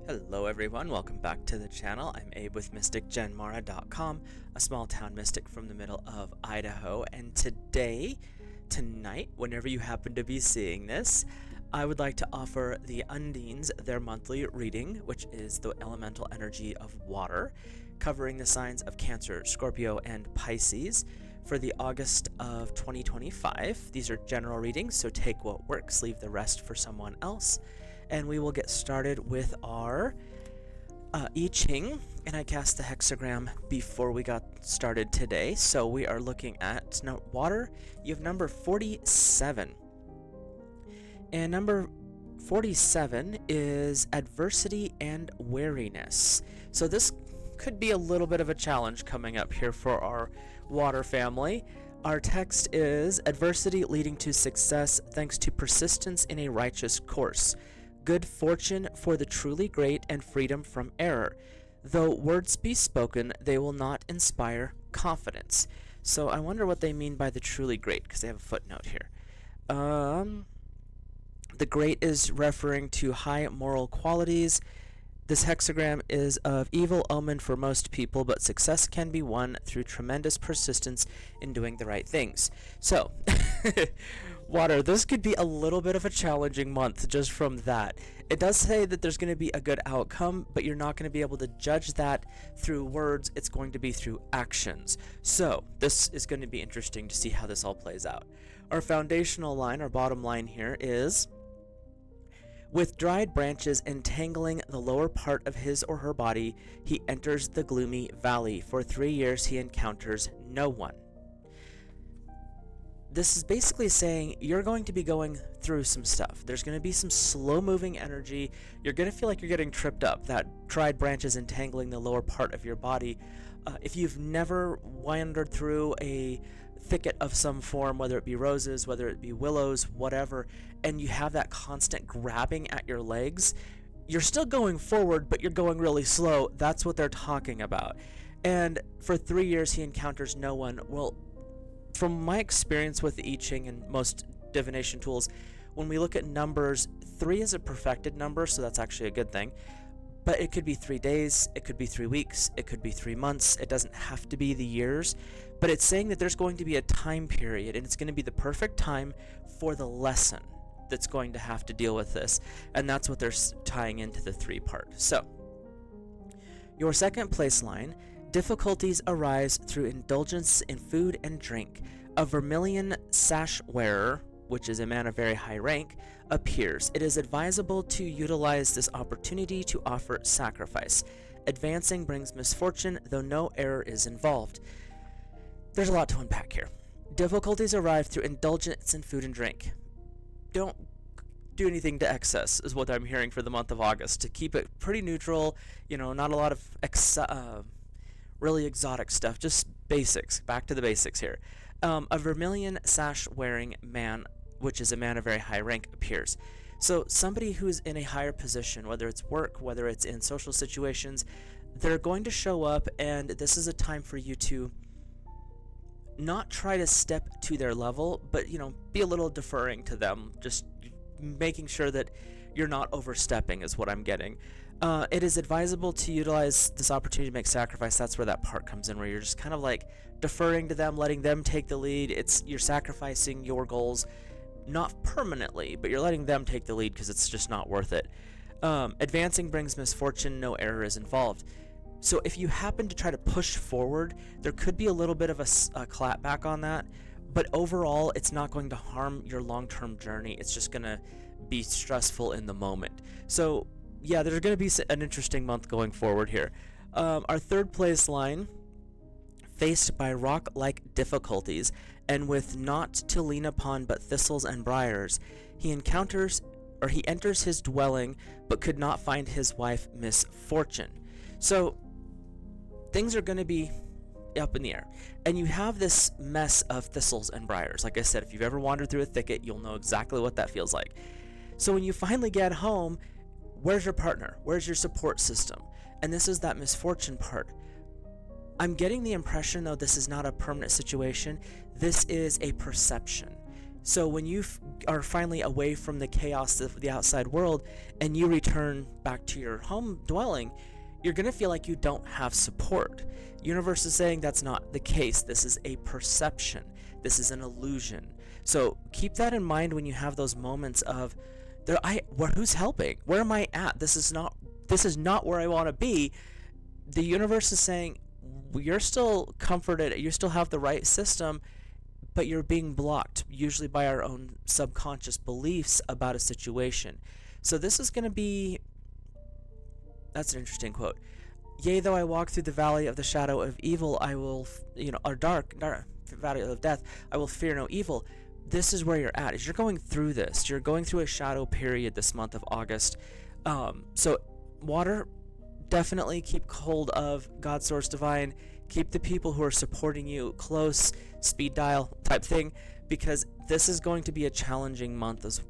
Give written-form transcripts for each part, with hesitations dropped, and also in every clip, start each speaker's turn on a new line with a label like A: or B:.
A: Hello everyone, welcome back to the channel. I'm Abe with MysticGenMara.com, a small town mystic from the middle of Idaho, and tonight, whenever you happen to be seeing this, I would like to offer the Undines their monthly reading, which is the elemental energy of water, covering the signs of Cancer, Scorpio, and Pisces for the August of 2025. These are general readings, so take what works, leave the rest for someone else. And we will get started with our I-ching, and I cast the hexagram before we got started today. So we are looking at water. You have number 47. And number 47 is adversity and wariness. So this could be a little bit of a challenge coming up here for our water family. Our text is adversity leading to success thanks to persistence in a righteous course. Good fortune for the truly great and freedom from error. Though words be spoken, they will not inspire confidence. So I wonder what they mean by the truly great, because they have a footnote here. The great is referring to high moral qualities. This hexagram is of evil omen for most people, but success can be won through tremendous persistence in doing the right things. So, water, this could be a little bit of a challenging month just from that. It does say that there's going to be a good outcome, but you're not going to be able to judge that through words. It's going to be through actions. So, this is going to be interesting to see how this all plays out. Our foundational line, our bottom line here is, with dried branches entangling the lower part of his or her body, he enters the gloomy valley. For 3 years he encounters no one. This is basically saying you're going to be going through some stuff. There's going to be some slow-moving energy. You're going to feel like you're getting tripped up. That dried branches entangling the lower part of your body. If you've never wandered through a thicket of some form, whether it be roses, whether it be willows, whatever, and you have that constant grabbing at your legs, you're still going forward, but you're going really slow. That's what they're talking about. And for 3 years he encounters no one. Well, from my experience with the I-ching and most divination tools, when we look at numbers, 3 is a perfected number, so that's actually a good thing. But it could be 3 days, it could be 3 weeks, it could be 3 months, it doesn't have to be the years. But it's saying that there's going to be a time period, and it's going to be the perfect time for the lesson that's going to have to deal with this. And that's what they're tying into the 3 part. So, your second place line, difficulties arise through indulgence in food and drink. A vermilion sash wearer, which is a man of very high rank, appears. It is advisable to utilize this opportunity to offer sacrifice. Advancing brings misfortune, though no error is involved. There's a lot to unpack here. Difficulties arrive through indulgence in food and drink. Don't do anything to excess, is what I'm hearing for the month of August. To keep it pretty neutral, not a lot of really exotic stuff, just basics. Back to the basics here. A vermilion sash-wearing man, which is a man of very high rank, appears. So somebody who's in a higher position, whether it's work, whether it's in social situations, they're going to show up, and this is a time for you to not try to step to their level, but, be a little deferring to them, just making sure that you're not overstepping is what I'm getting. It is advisable to utilize this opportunity to make sacrifice. That's where that part comes in, where you're just kind of like deferring to them, letting them take the lead. You're sacrificing your goals, not permanently, but you're letting them take the lead because it's just not worth it. Advancing brings misfortune, no error is involved. So if you happen to try to push forward, there could be a little bit of a clapback on that, but overall, it's not going to harm your long-term journey. It's just going to be stressful in the moment. So yeah, there's going to be an interesting month going forward here. Our third place line, faced by rock-like difficulties, and with naught to lean upon but thistles and briars, he enters his dwelling, but could not find his wife Misfortune. So things are going to be up in the air, and you have this mess of thistles and briars. Like I said, if you've ever wandered through a thicket, you'll know exactly what that feels like. So when you finally get home, where's your partner? Where's your support system? And this is that misfortune part. I'm getting the impression, though, this is not a permanent situation. This is a perception. So when you are finally away from the chaos of the outside world and you return back to your home dwelling, you're going to feel like you don't have support. Universe is saying that's not the case. This is a perception. This is an illusion. So keep that in mind when you have those moments of, who's helping? Where am I at? This is not where I want to be. The universe is saying you're still comforted. You still have the right system, but you're being blocked, usually by our own subconscious beliefs about a situation. So this is going to be, that's an interesting quote. Yea, though I walk through the valley of the shadow of evil, I will, or dark valley of death, I will fear no evil. This is where you're at, is you're going through this. You're going through a shadow period this month of August. So water, definitely keep hold of God Source Divine. Keep the people who are supporting you close, speed dial type thing, because this is going to be a challenging month, is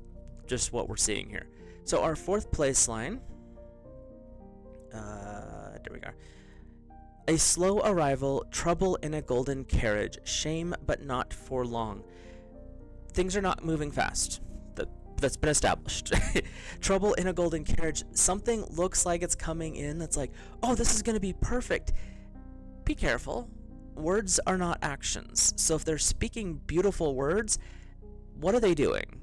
A: just what we're seeing here. So our fourth place line, there we go. A slow arrival, trouble in a golden carriage, shame but not for long. Things are not moving fast. That's been established. Trouble in a golden carriage. Something looks like it's coming in that's like, oh, this is going to be perfect. Be careful. Words are not actions. So if they're speaking beautiful words, what are they doing?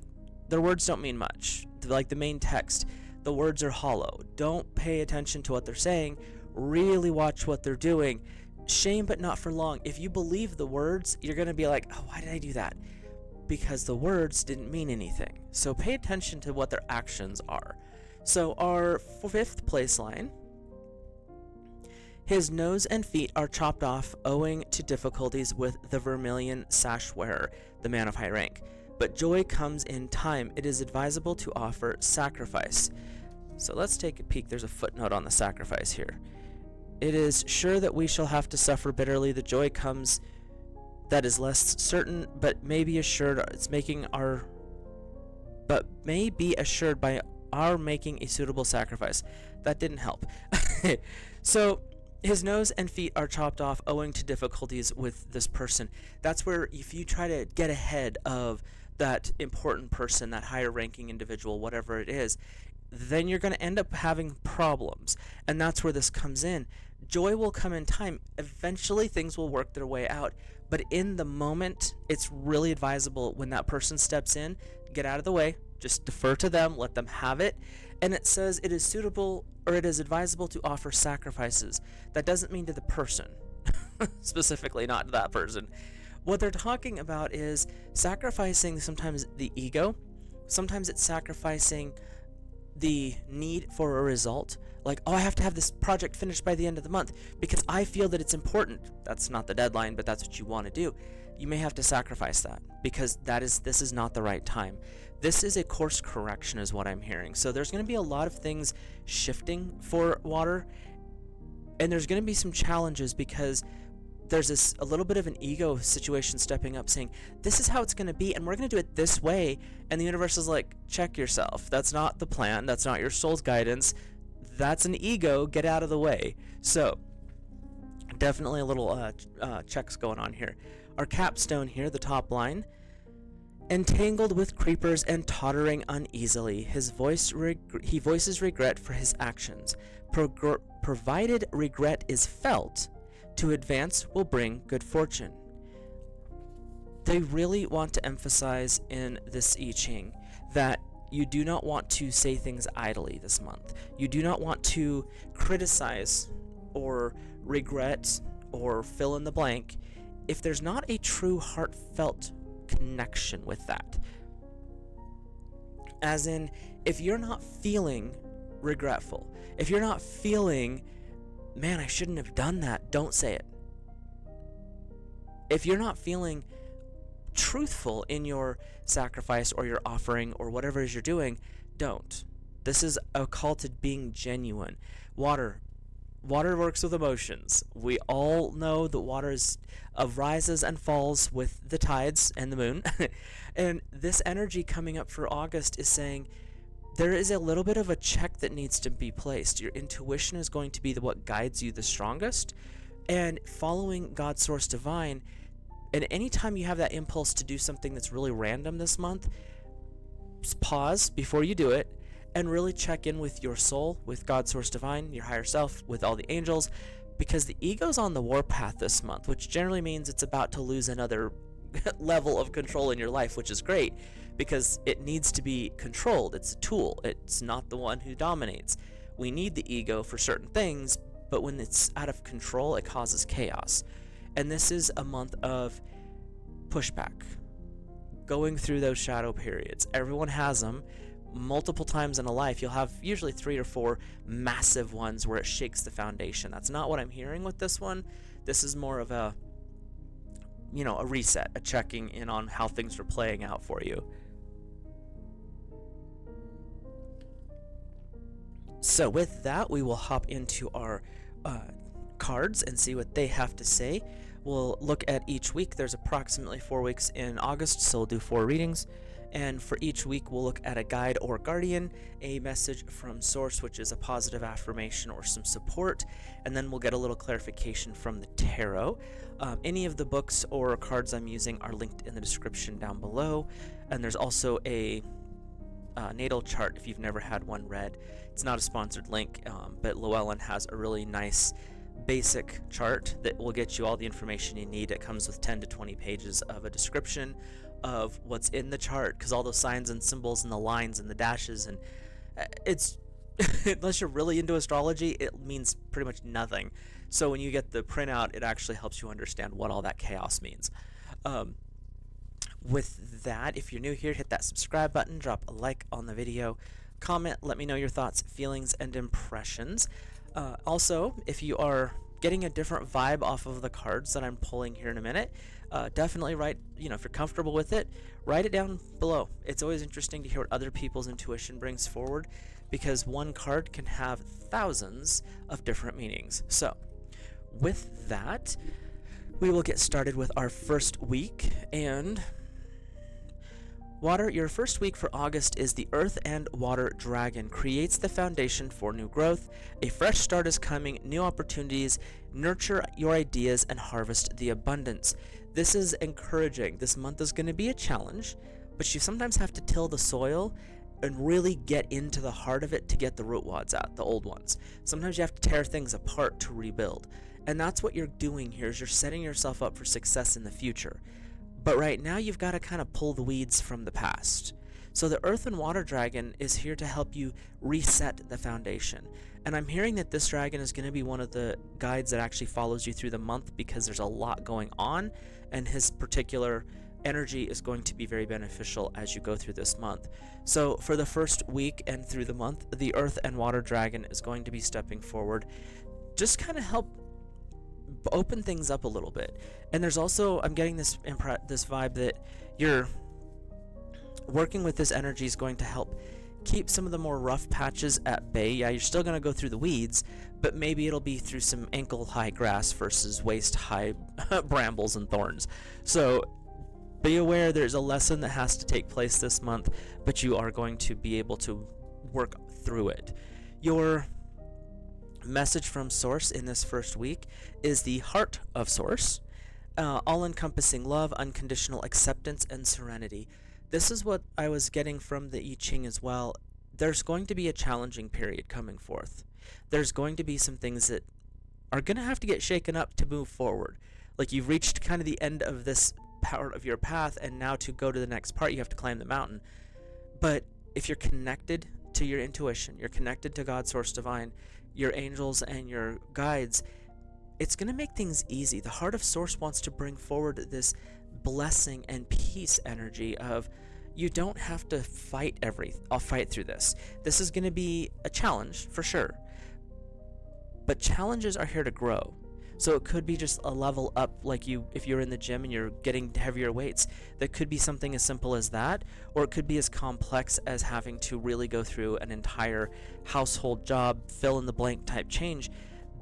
A: Their words don't mean much. Like the main text, the words are hollow. Don't pay attention to what they're saying. Really watch what they're doing. Shame but not for long. If you believe the words, you're going to be like, oh, why did I do that? Because the words didn't mean anything. So pay attention to what their actions are. So our fifth place line, his nose and feet are chopped off owing to difficulties with the vermilion sash wearer, the man of high rank. But joy comes in time. It is advisable to offer sacrifice. So let's take a peek. There's a footnote on the sacrifice here. It is sure that we shall have to suffer bitterly. The joy comes that is less certain, but may be assured by our making a suitable sacrifice. That didn't help. So his nose and feet are chopped off owing to difficulties with this person. That's where if you try to get ahead of that important person, that higher ranking individual, whatever it is, then you're going to end up having problems. And that's where this comes in. Joy will come in time. Eventually things will work their way out. But in the moment, it's really advisable when that person steps in, get out of the way, just defer to them, let them have it. And it says it is suitable, or it is advisable to offer sacrifices. That doesn't mean to the person, specifically not to that person. What they're talking about is sacrificing sometimes the ego. Sometimes it's sacrificing the need for a result. Like, oh, I have to have this project finished by the end of the month because I feel that it's important. That's not the deadline, but that's what you want to do. You may have to sacrifice that because this is not the right time. This is a course correction is what I'm hearing. So there's going to be a lot of things shifting for water, and there's going to be some challenges because there's a little bit of an ego situation stepping up saying, this is how it's going to be, and we're going to do it this way. And the universe is like, check yourself. That's not the plan. That's not your soul's guidance. That's an ego. Get out of the way. So definitely a little checks going on here. Our capstone here, the top line, entangled with creepers and tottering uneasily, he voices regret for his actions. Provided regret is felt, to advance will bring good fortune. They really want to emphasize in this I-ching that you do not want to say things idly this month. You do not want to criticize or regret or fill in the blank if there's not a true heartfelt connection with that. As in, if you're not feeling regretful, if you're not feeling, man, I shouldn't have done that, don't say it. If you're not feeling truthful in your sacrifice or your offering or whatever it is you're doing, don't. This is a call to being genuine. Water works with emotions. We all know that water rises and falls with the tides and the moon. And this energy coming up for August is saying there is a little bit of a check that needs to be placed. Your intuition is going to be what guides you the strongest. And following God's Source Divine, And anytime you have that impulse to do something that's really random this month, pause before you do it and really check in with your soul, with God, Source Divine, your higher self, with all the angels, because the ego's on the warpath this month, which generally means it's about to lose another level of control in your life, which is great because it needs to be controlled. It's a tool. It's not the one who dominates. We need the ego for certain things, but when it's out of control, it causes chaos. And this is a month of pushback, going through those shadow periods. Everyone has them. Multiple times in a life, you'll have usually 3 or 4 massive ones where it shakes the foundation. That's not what I'm hearing with this one. This is more of a, a reset, a checking in on how things are playing out for you. So with that, we will hop into our cards and see what they have to say. We'll look at each week. There's approximately 4 weeks in August, so we'll do 4 readings. And for each week, we'll look at a guide or guardian, a message from source, which is a positive affirmation or some support, and then we'll get a little clarification from the tarot. Any of the books or cards I'm using are linked in the description down below, and there's also a natal chart if you've never had one read. It's not a sponsored link, but Llewellyn has a really nice basic chart that will get you all the information you need. It comes with 10 to 20 pages of a description of what's in the chart, because all those signs and symbols and the lines and the dashes, and it's unless you're really into astrology, it means pretty much nothing. So when you get the printout, it actually helps you understand what all that chaos means. With that, if you're new here, hit that subscribe button, drop a like on the video, comment, let me know your thoughts, feelings, and impressions. Also, if you are getting a different vibe off of the cards that I'm pulling here in a minute, definitely write, if you're comfortable with it, write it down below. It's always interesting to hear what other people's intuition brings forward, because one card can have thousands of different meanings. So, with that, we will get started with our first week. And Water, your first week for August is the Earth and Water Dragon. Creates the foundation for new growth. A fresh start is coming, new opportunities. Nurture your ideas and harvest the abundance. This is encouraging. This month is going to be a challenge, but you sometimes have to till the soil and really get into the heart of it to get the root wads out, the old ones. Sometimes you have to tear things apart to rebuild. And that's what you're doing here, is you're setting yourself up for success in the future. But right now, you've got to kind of pull the weeds from the past. So the Earth and Water Dragon is here to help you reset the foundation. And I'm hearing that this dragon is going to be one of the guides that actually follows you through the month, because there's a lot going on, and his particular energy is going to be very beneficial as you go through this month. So for the first week and through the month, the Earth and Water Dragon is going to be stepping forward. Just kind of help open things up a little bit. And there's also, I'm getting this vibe that you're working with this energy is going to help keep some of the more rough patches at bay. Yeah, you're still going to go through the weeds, but maybe it'll be through some ankle-high grass versus waist-high brambles and thorns. So be aware there's a lesson that has to take place this month, but you are going to be able to work through it. Your message from Source in this first week is the Heart of Source, all-encompassing love, unconditional acceptance, and serenity. This is what I was getting from the I-ching as well. There's going to be a challenging period coming forth. There's going to be some things that are going to have to get shaken up to move forward. Like, you've reached kind of the end of this part of your path, and now to go to the next part, you have to climb the mountain. But if you're connected to your intuition, you're connected to God, Source Divine, your angels and your guides, it's going to make things easy. The Heart of Source wants to bring forward this blessing and peace energy of, you don't have to fight I'll fight through this. This is going to be a challenge for sure, but challenges are here to grow. So it could be just a level up, like if you're in the gym and you're getting heavier weights, that could be something as simple as that, or it could be as complex as having to really go through an entire household job, fill in the blank type change.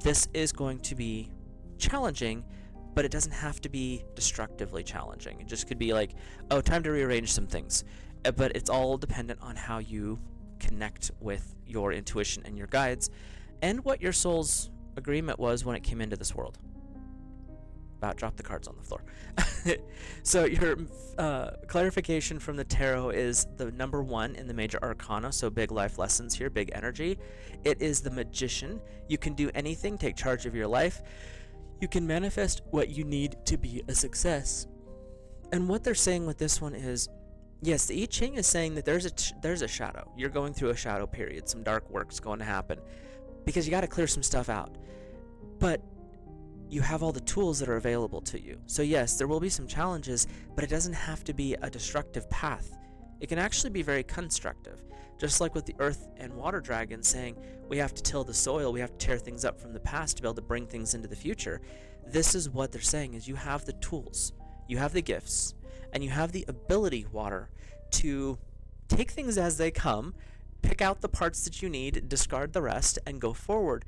A: This is going to be challenging, but it doesn't have to be destructively challenging. It just could be like, oh, time to rearrange some things. But it's all dependent on how you connect with your intuition and your guides, and what your soul's agreement was when it came into this world. about dropped the cards on the floor. So your clarification from the tarot is the number 1 in the major arcana, so big life lessons here, big energy. It is the Magician. You can do anything, take charge of your life. You can manifest what you need to be a success. And what they're saying with this one is, yes, the I-ching is saying that there's a shadow. You're going through a shadow period. Some dark work's going to happen because you got to clear some stuff out. But you have all the tools that are available to you. So yes, there will be some challenges, but it doesn't have to be a destructive path. It can actually be very constructive. Just like with the earth and water dragon saying, we have to till the soil, we have to tear things up from the past to be able to bring things into the future. This is what they're saying, is you have the tools, you have the gifts, and you have the ability, water, to take things as they come, pick out the parts that you need, discard the rest, and go forward.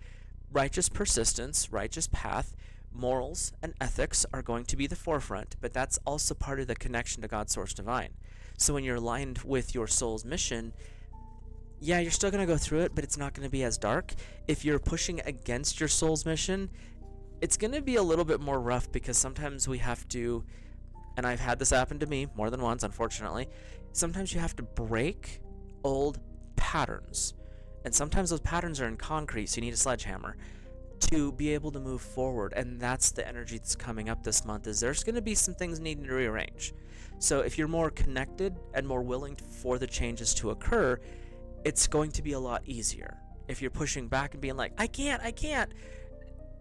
A: Righteous persistence, righteous path, morals and ethics are going to be the forefront, but that's also part of the connection to God's source divine. So when you're aligned with your soul's mission, yeah, you're still going to go through it, but it's not going to be as dark. If you're pushing against your soul's mission, it's going to be a little bit more rough, because sometimes we have to, and I've had this happen to me more than once, unfortunately, sometimes you have to break old patterns. And sometimes those patterns are in concrete, so you need a sledgehammer to be able to move forward. And that's the energy that's coming up this month, is there's going to be some things needing to rearrange. So if you're more connected and more willing for the changes to occur, it's going to be a lot easier. If you're pushing back and being like, I can't,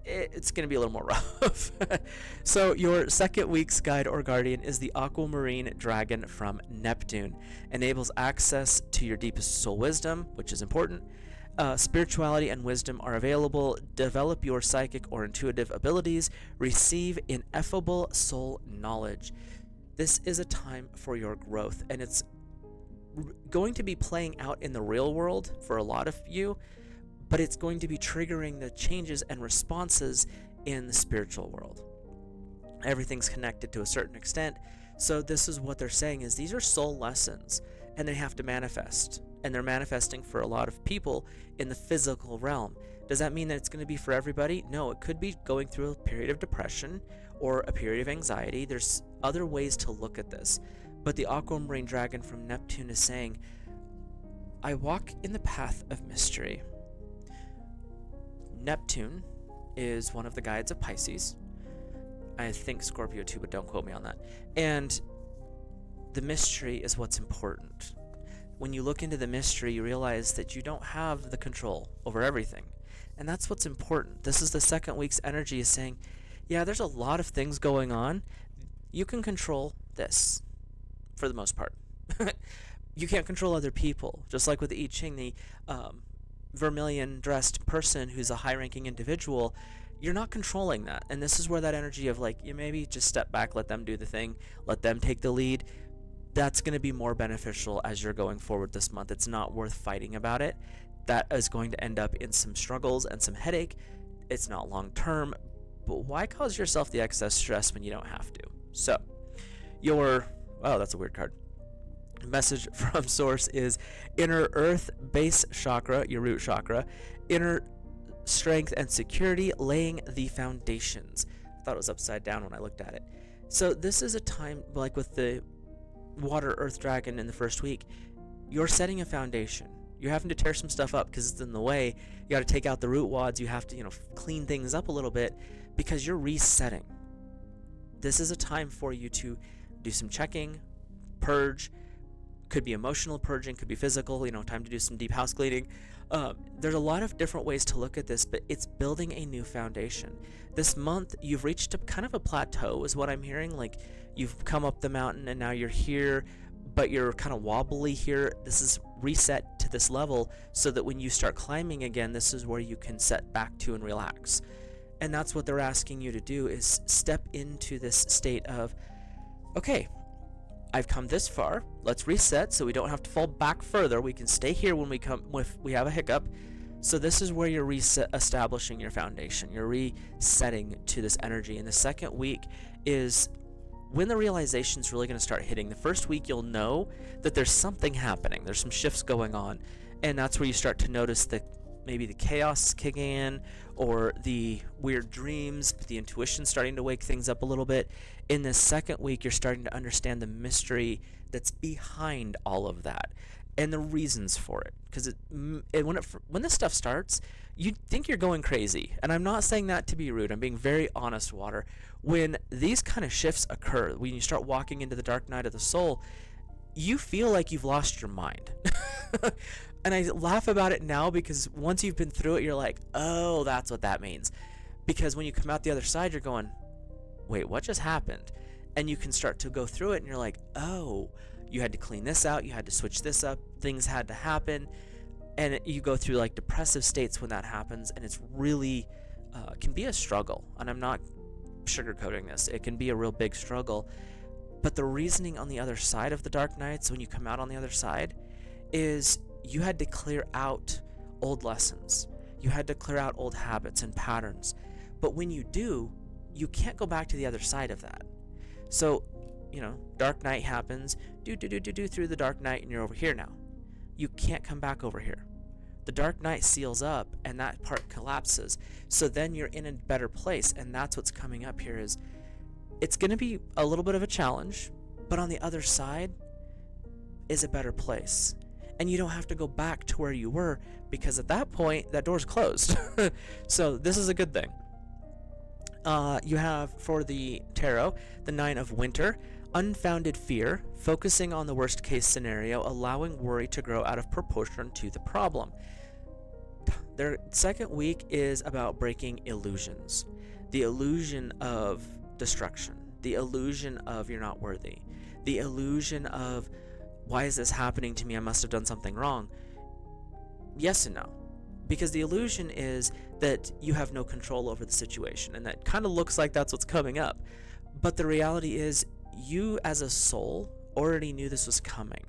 A: it's going to be a little more rough. So your second week's guide or guardian is the aquamarine dragon from Neptune. Enables access to your deepest soul wisdom, which is important. Spirituality and wisdom are available. Develop your psychic or intuitive abilities. Receive ineffable soul knowledge. This is a time for your growth, and it's going to be playing out in the real world for a lot of you, but it's going to be triggering the changes and responses in the spiritual world. Everything's connected to a certain extent. So this is what they're saying, is these are soul lessons, and they have to manifest. And they're manifesting for a lot of people in the physical realm. Does that mean that it's going to be for everybody? No, it could be going through a period of depression or a period of anxiety. There's other ways to look at this. But the aquamarine dragon from Neptune is saying, I walk in the path of mystery. Neptune is one of the guides of Pisces. I think Scorpio too, but don't quote me on that. And the mystery is what's important. When you look into the mystery, you realize that you don't have the control over everything. And that's what's important. This is the second week's energy, is saying, yeah, there's a lot of things going on. You can control this for the most part. You can't control other people. Just like with the I-ching, the vermilion dressed person who's a high-ranking individual, you're not controlling that. And this is where that energy of like, you maybe just step back, let them do the thing, let them take the lead. That's going to be more beneficial as you're going forward this month. It's not worth fighting about it. That is going to end up in some struggles and some headache. It's not long term, but why cause yourself the excess stress when you don't have to? So that's a weird card. Message from source is inner earth, base chakra, your root chakra, inner strength and security, laying the foundations. I thought it was upside down when I looked at it. So this is a time, like with the water earth dragon in the first week, you're setting a foundation. You're having to tear some stuff up because it's in the way. You got to take out the root wads. You have to, clean things up a little bit because you're resetting. This is a time for you to do some checking, purge. Could be emotional purging, could be physical, time to do some deep house cleaning. There's a lot of different ways to look at this, but it's building a new foundation. This month, you've reached kind of a plateau is what I'm hearing. Like, you've come up the mountain and now you're here, but you're kind of wobbly here. This is reset to this level so that when you start climbing again, this is where you can set back to and relax. And that's what they're asking you to do, is step into this state of, okay, I've come this far, let's reset so we don't have to fall back further. We can stay here when we have a hiccup. So this is where you're establishing your foundation. You're resetting to this energy. And the second week is when the realization is really going to start hitting. The first week you'll know that there's something happening. There's some shifts going on. And that's where you start to notice the maybe the chaos kicking in, or the weird dreams, but the intuition starting to wake things up a little bit. In this second week, you're starting to understand the mystery that's behind all of that and the reasons for it. Because when this stuff starts, you think you're going crazy. And I'm not saying that to be rude. I'm being very honest, Water. When these kind of shifts occur, when you start walking into the dark night of the soul, you feel like you've lost your mind. And I laugh about it now because once you've been through it, you're like, oh, that's what that means. Because when you come out the other side, you're going, wait, what just happened? And you can start to go through it and you're like, oh, you had to clean this out, you had to switch this up, things had to happen. And you go through like depressive states when that happens, and it's really can be a struggle. And I'm not sugarcoating this. It can be a real big struggle. But the reasoning on the other side of the dark nights, when you come out on the other side, is you had to clear out old lessons. You had to clear out old habits and patterns. But when you do, you can't go back to the other side of that. So, dark night happens, do through the dark night, and you're over here now. You can't come back over here. The dark night seals up, and that part collapses. So then you're in a better place, and that's what's coming up here is it's going to be a little bit of a challenge, but on the other side is a better place. And you don't have to go back to where you were, because at that point, that door's closed. So this is a good thing. You have, for the tarot, the Nine of Winter, unfounded fear, focusing on the worst case scenario, allowing worry to grow out of proportion to the problem. Their second week is about breaking illusions. The illusion of destruction, the illusion of you're not worthy, the illusion of why is this happening to me? I must have done something wrong. Yes and no. Because the illusion is that you have no control over the situation, and that kind of looks like that's what's coming up. But the reality is, you as a soul already knew this was coming.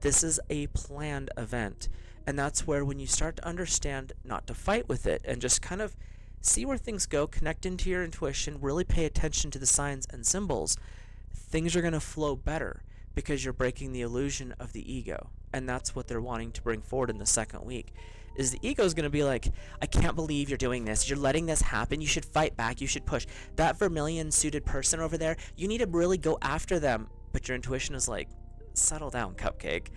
A: This is a planned event, and that's where when you start to understand not to fight with it and just kind of see where things go, connect into your intuition, really pay attention to the signs and symbols, things are going to flow better because you're breaking the illusion of the ego. And that's what they're wanting to bring forward in the second week. Is the ego is going to be like, I can't believe you're doing this. You're letting this happen. You should fight back. You should push. That vermilion suited person over there, you need to really go after them. But your intuition is like, settle down, cupcake.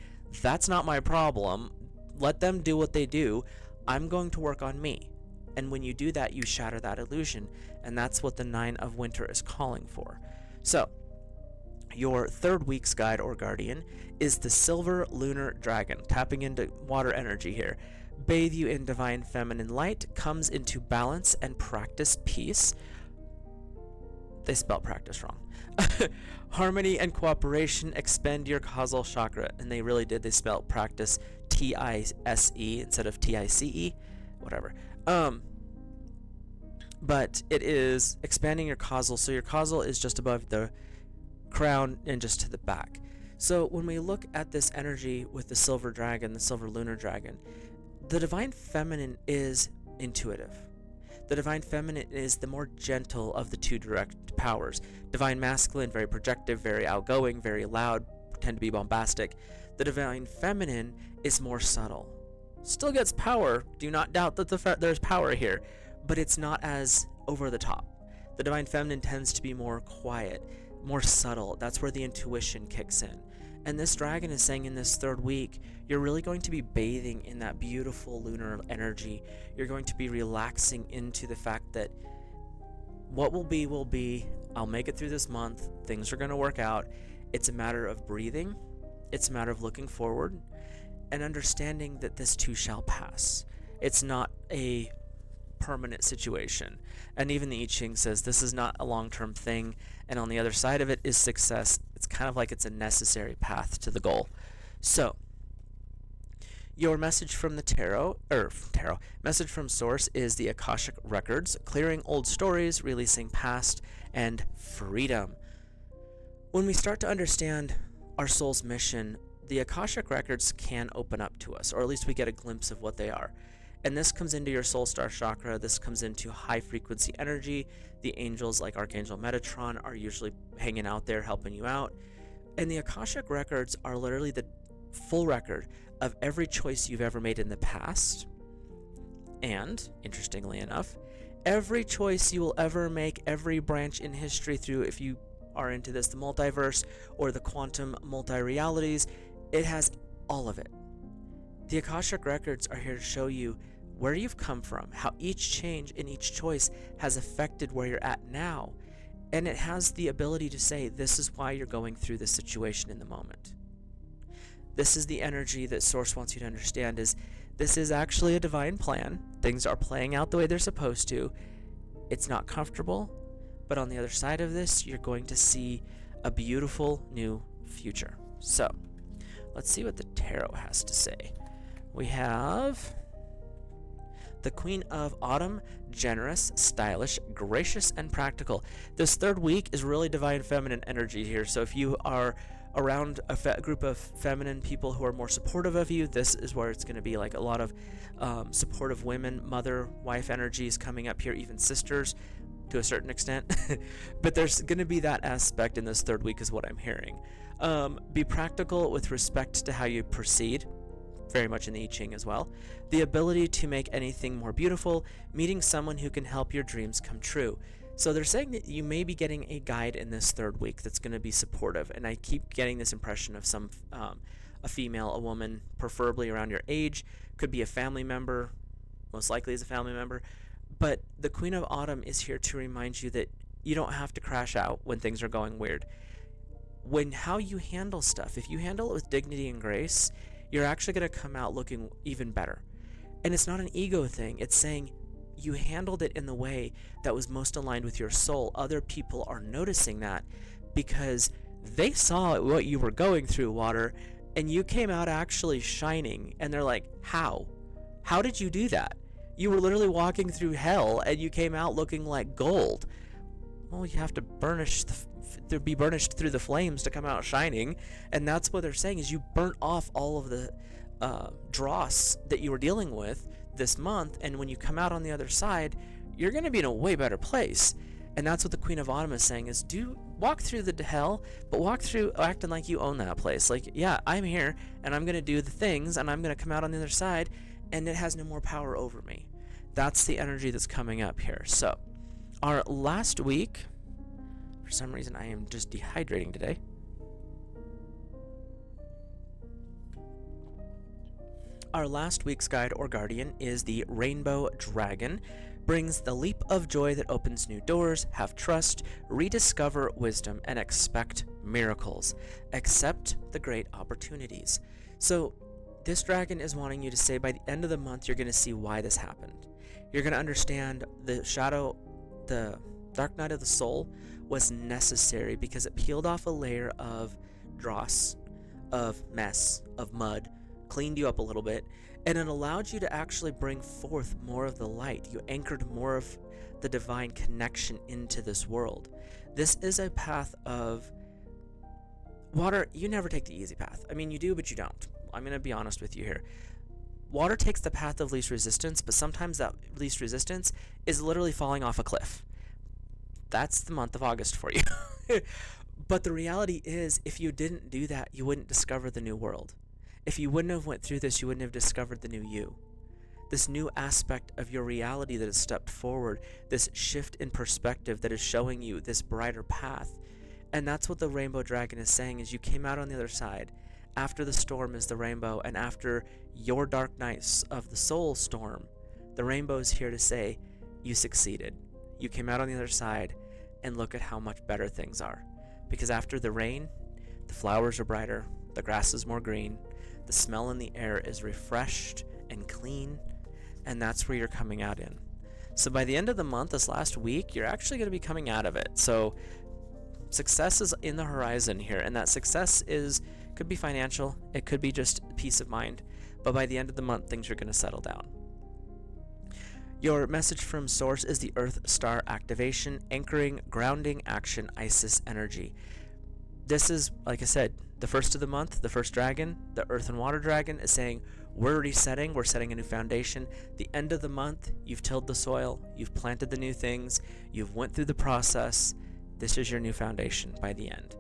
A: That's not my problem. Let them do what they do. I'm going to work on me. And when you do that, you shatter that illusion. And that's what the Nine of Winter is calling for. So, your third week's guide or guardian is the Silver Lunar Dragon, tapping into water energy here. Bathe you in divine feminine light, comes into balance and practice peace. They spelled practice wrong. Harmony and cooperation, expand your causal chakra. And they really did. They spelled practice T-I-S-E instead of T-I-C-E. Whatever. But it is expanding your causal. So your causal is just above the crown and just to the back. So when we look at this energy with the silver dragon, the silver lunar dragon, the divine feminine is intuitive. The divine feminine is the more gentle of the two direct powers. Divine masculine, very projective, very outgoing, very loud, tend to be bombastic. The divine feminine is more subtle. Still gets power, do not doubt that there's power here, but it's not as over the top. The divine feminine tends to be more quiet, more subtle. That's where the intuition kicks in. And this dragon is saying in this third week, you're really going to be bathing in that beautiful lunar energy. You're going to be relaxing into the fact that what will be, will be. I'll make it through this month. Things are going to work out. It's a matter of breathing. It's a matter of looking forward and understanding that this too shall pass. It's not a permanent situation. And even the I-ching says this is not a long-term thing, and on the other side of it is success. It's kind of like it's a necessary path to the goal. So your message from the message from Source is the Akashic Records, clearing old stories, releasing past, and freedom. When we start to understand our soul's mission, the Akashic Records can open up to us, or at least we get a glimpse of what they are. And this comes into your soul star chakra. This comes into high frequency energy. The angels like Archangel Metatron are usually hanging out there helping you out. And the Akashic Records are literally the full record of every choice you've ever made in the past And, interestingly enough, every choice you will ever make, every branch in history through, if you are into this, the multiverse or the quantum multi-realities, it has all of it. The Akashic Records are here to show you where you've come from, how each change in each choice has affected where you're at now, and it has the ability to say, this is why you're going through this situation in the moment. This is the energy that Source wants you to understand, is this is actually a divine plan. Things are playing out the way they're supposed to. It's not comfortable, but on the other side of this, you're going to see a beautiful new future. So, let's see what the tarot has to say. We have the Queen of Autumn, generous, stylish, gracious, and practical. This third week is really divine feminine energy here. So if you are around a group of feminine people who are more supportive of you, this is where it's going to be like a lot of supportive women, mother, wife energies coming up here, even sisters to a certain extent. But there's going to be that aspect in this third week is what I'm hearing. Be practical with respect to how you proceed. Very much in the I-ching as well. The ability to make anything more beautiful, meeting someone who can help your dreams come true. So they're saying that you may be getting a guide in this third week that's going to be supportive, and I keep getting this impression of a female, a woman, preferably around your age, could be a family member, most likely is a family member, but the Queen of Autumn is here to remind you that you don't have to crash out when things are going weird. When how you handle stuff, if you handle it with dignity and grace, you're actually going to come out looking even better. And it's not an ego thing. It's saying you handled it in the way that was most aligned with your soul. Other people are noticing that because they saw what you were going through, Water, and you came out actually shining. And they're like, how? How did you do that? You were literally walking through hell and you came out looking like gold. Well, you have to be burnished through the flames to come out shining, and that's what they're saying is you burnt off all of the dross that you were dealing with this month, and when you come out on the other side, you're going to be in a way better place. And that's what the Queen of Autumn is saying is do walk through the hell, but walk through acting like you own that place. Like, yeah, I'm here, and I'm going to do the things, and I'm going to come out on the other side, and it has no more power over me. That's the energy that's coming up here. So, our last week, for some reason I am just dehydrating today. Our last week's guide or guardian is the Rainbow Dragon. Brings the leap of joy that opens new doors, have trust, rediscover wisdom, and expect miracles. Accept the great opportunities. So this dragon is wanting you to say by the end of the month you're going to see why this happened. You're going to understand the dark night of the soul was necessary because it peeled off a layer of dross, of mess, of mud, cleaned you up a little bit, and it allowed you to actually bring forth more of the light. You anchored more of the divine connection into this world. This is a path of Water. You never take the easy path. I mean, you do, but you don't. I'm going to be honest with you here. Water takes the path of least resistance, but sometimes that least resistance is literally falling off a cliff. That's the month of August for you. But the reality is, if you didn't do that, you wouldn't discover the new world. If you wouldn't have went through this, you wouldn't have discovered the new you. This new aspect of your reality that has stepped forward, this shift in perspective that is showing you this brighter path. And that's what the Rainbow Dragon is saying, is you came out on the other side. After the storm is the rainbow, and after your dark nights of the soul storm, the rainbow is here to say, you succeeded. You came out on the other side, and look at how much better things are. Because after the rain, the flowers are brighter, the grass is more green, the smell in the air is refreshed and clean, and that's where you're coming out in. So by the end of the month, this last week, you're actually going to be coming out of it. So success is in the horizon here, and that success could be financial, it could be just peace of mind, but by the end of the month, things are going to settle down. Your message from Source is the Earth Star activation, anchoring, grounding, action, Isis energy. This is, like I said, the first of the month, the first dragon, the Earth and Water Dragon, is saying, we're resetting, we're setting a new foundation. The end of the month, you've tilled the soil, you've planted the new things, you've went through the process. This is your new foundation by the end.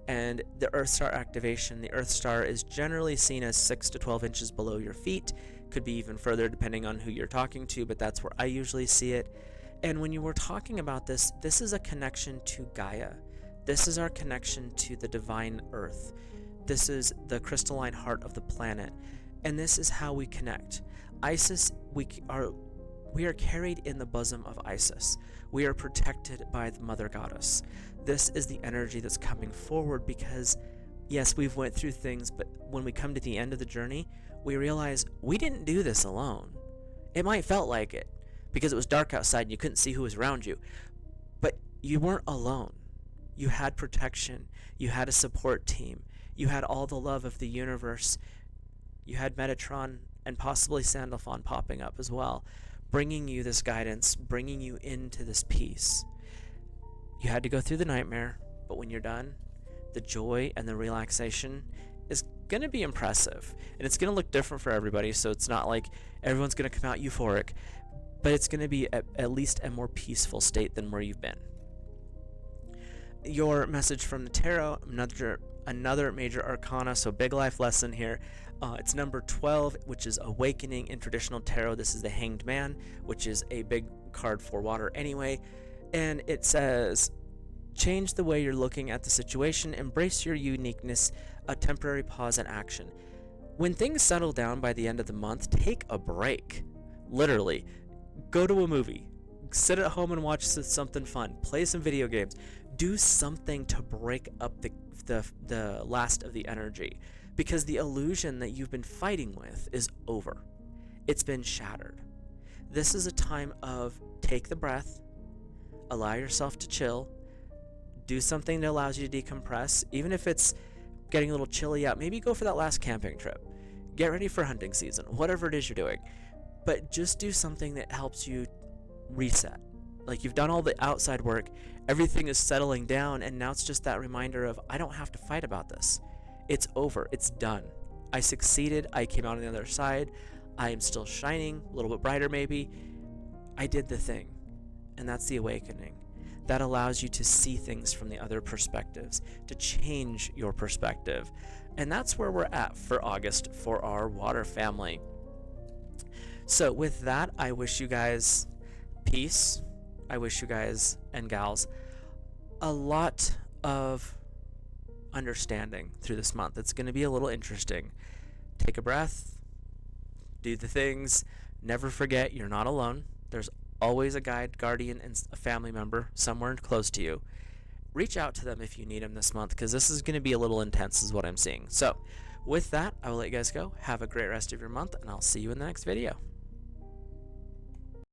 A: And the Earth Star activation, the Earth Star is generally seen as 6 to 12 inches below your feet, Could be even further depending on who you're talking to, but that's where I usually see it. And when you were talking about this, this is a connection to Gaia. This is our connection to the divine earth. This is the crystalline heart of the planet. And this is how we connect. Isis, we are carried in the bosom of Isis. We are protected by the mother goddess. This is the energy that's coming forward because, yes, we've went through things, but when we come to the end of the journey, we realize we didn't do this alone. It might felt like it because it was dark outside and you couldn't see who was around you, but you weren't alone. You had protection. You had a support team. You had all the love of the universe. You had Metatron and possibly Sandalphon popping up as well, bringing you this guidance, bringing you into this peace. You had to go through the nightmare, but when you're done, the joy and the relaxation is going to be impressive. And it's going to look different for everybody, so it's not like everyone's going to come out euphoric, but it's going to be at least a more peaceful state than where you've been. Your message from the tarot, another major arcana, so big life lesson here. It's number 12, which is awakening in traditional tarot. This is the Hanged Man, which is a big card for water anyway. And it says, change the way you're looking at the situation, embrace your uniqueness, a temporary pause in action. When things settle down by the end of the month, take a break. Literally, go to a movie, sit at home and watch something fun, play some video games, do something to break up the last of the energy, because the illusion that you've been fighting with is over. It's been shattered. This is a time of take the breath, allow yourself to chill, do something that allows you to decompress, even if it's getting a little chilly out. Maybe go for that last camping trip. Get ready for hunting season, whatever it is you're doing. But just do something that helps you reset. Like you've done all the outside work, everything is settling down, and now it's just that reminder of, I don't have to fight about this. It's over. It's done. I succeeded. I came out on the other side. I am still shining, a little bit brighter maybe. I did the thing. And that's the awakening. That allows you to see things from the other perspectives, to change your perspective. And that's where we're at for August for our water family. So with that, I wish you guys peace. I wish you guys and gals a lot of understanding through this month. It's going to be a little interesting. Take a breath, do the things, never forget you're not alone. There's always a guide, guardian, and a family member somewhere close to you. Reach out to them if you need them this month, because this is going to be a little intense is what I'm seeing. So with that, I will let you guys go. Have a great rest of your month, and I'll see you in the next video.